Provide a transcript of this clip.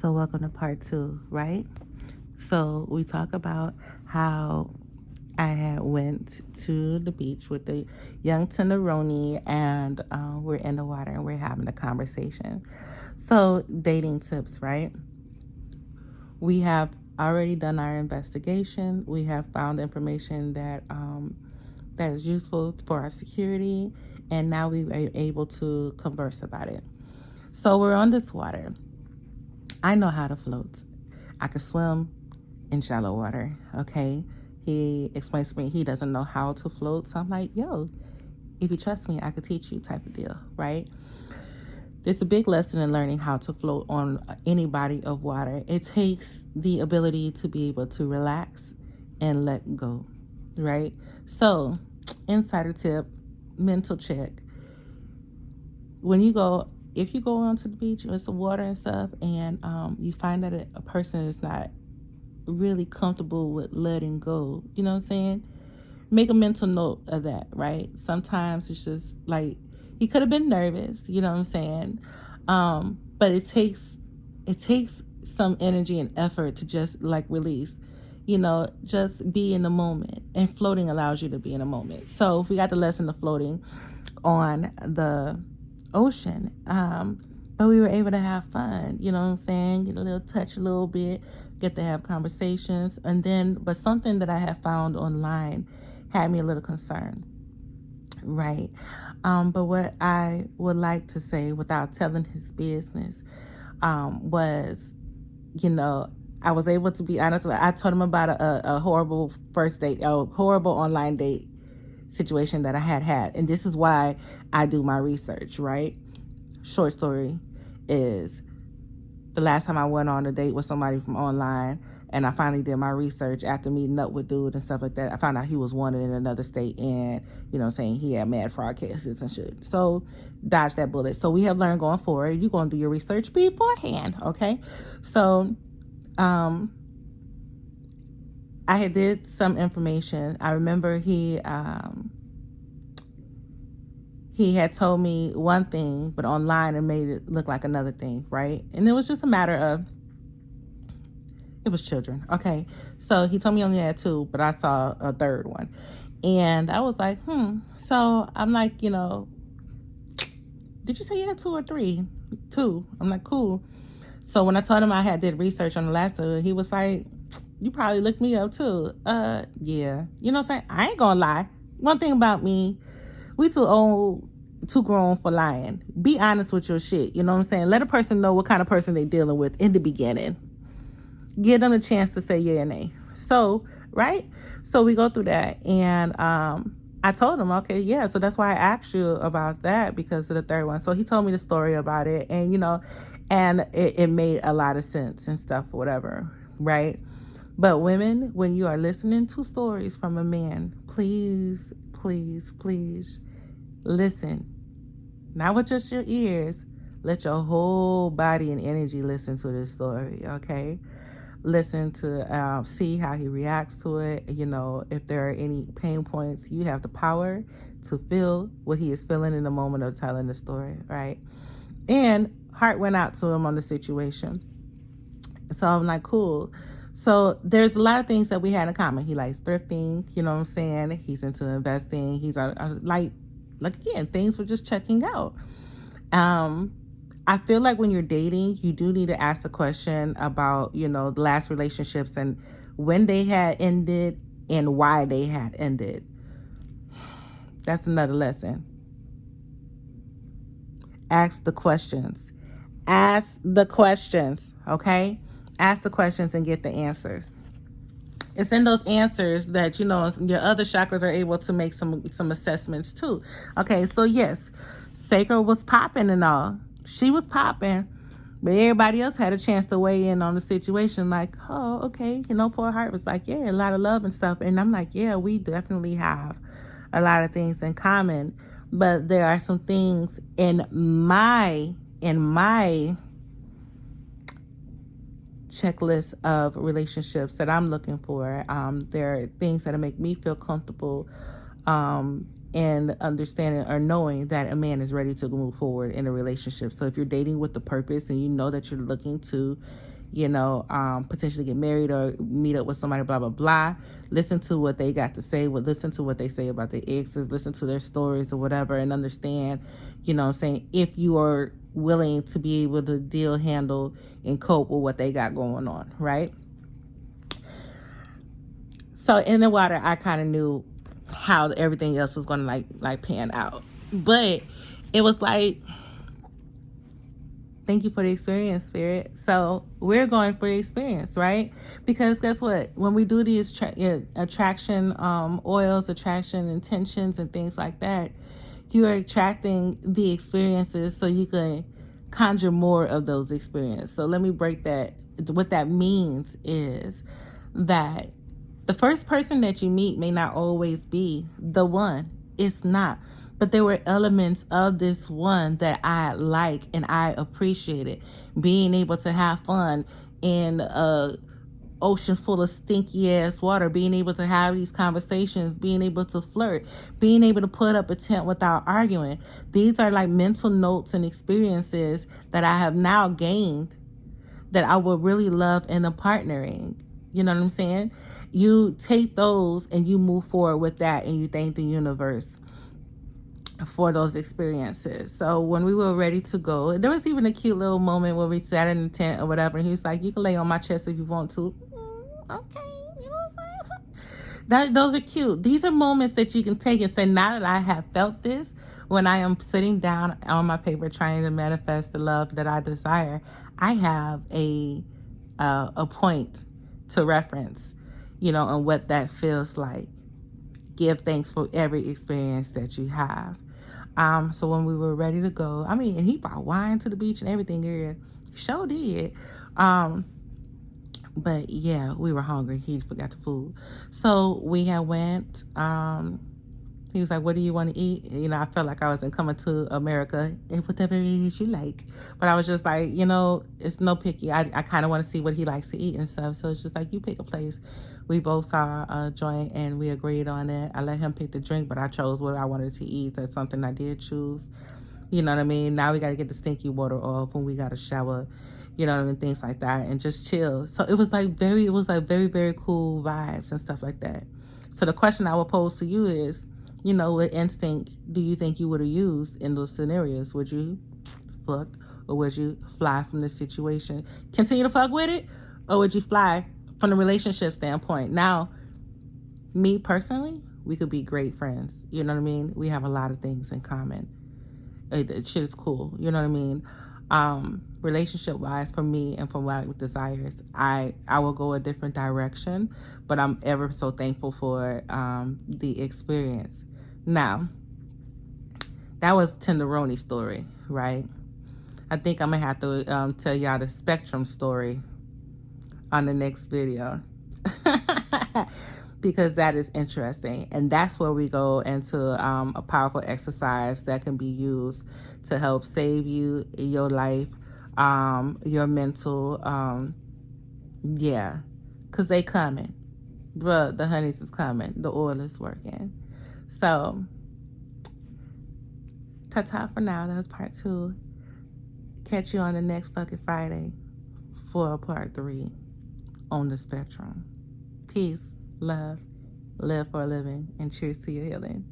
So welcome to part 2, right? So we talk about how I had went to the beach with the young tenderoni, and we're in the water and we're having a conversation. So dating tips, right? We have already done our investigation. We have found information that is useful for our security, and now we are able to converse about it. So we're on this water. I know how to float. I can swim in shallow water, okay? He explains to me he doesn't know how to float. So I'm like, yo, if you trust me, I could teach you type of deal, right? There's a big lesson in learning how to float on any body of water. It takes the ability to be able to relax and let go, right? So, insider tip, mental check. If you go onto the beach with some water and stuff, and you find that a person is not really comfortable with letting go, you know what I'm saying? Make a mental note of that, right? Sometimes it's just like he could have been nervous, you know what I'm saying? But it takes some energy and effort to just like release, just be in the moment. And floating allows you to be in a moment. So we got the lesson of floating on the ocean, but we were able to have fun, you know what I'm saying? Get a little touch a little bit, get to have conversations. But something that I have found online had me a little concerned, right? But what I would like to say without telling his business was, I was able to be honest. I told him about a horrible first date, a horrible online date situation that I had. And this is why I do my research, right? Short story is the last time I went on a date with somebody from online, and I finally did my research after meeting up with dude and stuff like that. I found out he was wanted in another state, and saying he had mad fraud cases and shit. So dodge that bullet. So we have learned going forward, you're going to do your research beforehand, okay? So I had did some information. I remember he had told me one thing, but online it made it look like another thing, right? And it was just a matter of, it was children, okay? So he told me only had 2, but I saw a third one. And I was like, So I'm like, did you say you had 2 or 3? 2. I'm like, cool. So when I told him I did research on the last two, he was like, you probably looked me up too. Yeah. You know what I'm saying? I ain't gonna lie. One thing about me, we too old, too grown for lying. Be honest with your shit. You know what I'm saying? Let a person know what kind of person they're dealing with in the beginning. Give them a chance to say yeah or nay. So, right? So we go through that. And I told him, okay, yeah. So that's why I asked you about that, because of the third one. So he told me the story about it. And, and it made a lot of sense and stuff, whatever. Right? But women, when you are listening to stories from a man, please, please, please listen. Not with just your ears. Let your whole body and energy listen to this story, okay? Listen to see how he reacts to it. If there are any pain points, you have the power to feel what he is feeling in the moment of telling the story, right? And heart went out to him on the situation. So I'm like, cool. So there's a lot of things that we had in common. He likes thrifting, you know what I'm saying? He's into investing. He's like again, things were just checking out. I feel like when you're dating, you do need to ask the question about, the last relationships and when they had ended and why they had ended. That's another lesson. Ask the questions. Ask the questions, okay? Ask the questions and get the answers. It's in those answers that, your other chakras are able to make some assessments too. Okay, so yes, Sakura was popping and all. She was popping, but everybody else had a chance to weigh in on the situation. Like, oh, okay, poor Heart was like, yeah, a lot of love and stuff. And I'm like, yeah, we definitely have a lot of things in common. But there are some things in my checklist of relationships that I'm looking for. There are things that make me feel comfortable and understanding or knowing that a man is ready to move forward in a relationship. So if you're dating with the purpose and you know that you're looking to potentially get married or meet up with somebody, blah, blah, blah. Listen to what they got to say. Listen to what they say about their exes. Listen to their stories or whatever, and understand, if you are willing to be able to handle, and cope with what they got going on, right? So in the water, I kind of knew how everything else was going to like pan out. But it was like, thank you for the experience, Spirit. So we're going for the experience, right? Because guess what? When we do these attraction oils, attraction intentions, and things like that, you are attracting the experiences so you can conjure more of those experiences. So let me break that. What that means is that the first person that you meet may not always be the one. It's not. But there were elements of this one that I like and I appreciated. Being able to have fun in a ocean full of stinky ass water, being able to have these conversations, being able to flirt, being able to put up a tent without arguing. These are like mental notes and experiences that I have now gained that I would really love in a partnering. You know what I'm saying? You take those and you move forward with that, and you thank the universe for those experiences. So when we were ready to go, there was even a cute little moment where we sat in the tent or whatever, and he was like, you can lay on my chest if you want to. Okay, you know what I'm saying? Those are cute. These are moments that you can take and say, now that I have felt this, when I am sitting down on my paper trying to manifest the love that I desire, I have a point to reference, and what that feels like. Give thanks for every experience that you have. So when we were ready to go, and he brought wine to the beach and everything here. Sure did. But yeah, we were hungry. He forgot the food. So we had went, he was like, what do you want to eat? I felt like I wasn't coming to America, and whatever it is you like. But I was just like, it's no picky. I kind of want to see what he likes to eat and stuff. So it's just like, you pick a place. We both saw a joint and we agreed on it. I let him pick the drink, but I chose what I wanted to eat. That's something I did choose. You know what I mean? Now we got to get the stinky water off when we got to shower, things like that, and just chill. So it was like very, very cool vibes and stuff like that. So the question I would pose to you is, what instinct do you think you would have used in those scenarios? Would you fuck, or would you fly from the situation? Continue to fuck with it, or would you fly from the relationship standpoint? Now, me personally, we could be great friends. You know what I mean? We have a lot of things in common. Shit is cool. You know what I mean? Relationship wise, for me and for my desires, I will go a different direction, but I'm ever so thankful for the experience. Now, that was Tenderoni story, right? I think I'm gonna have to tell y'all the spectrum story on the next video. Because that is interesting, and that's where we go into a powerful exercise that can be used to help save you, your life, your mental, because they coming, bruh. The honeys is coming, the oil is working. So ta-ta for now. That was part 2. Catch you on the next fucking Friday for part 3 on the spectrum. Peace, love, live for a living, and cheers to your healing.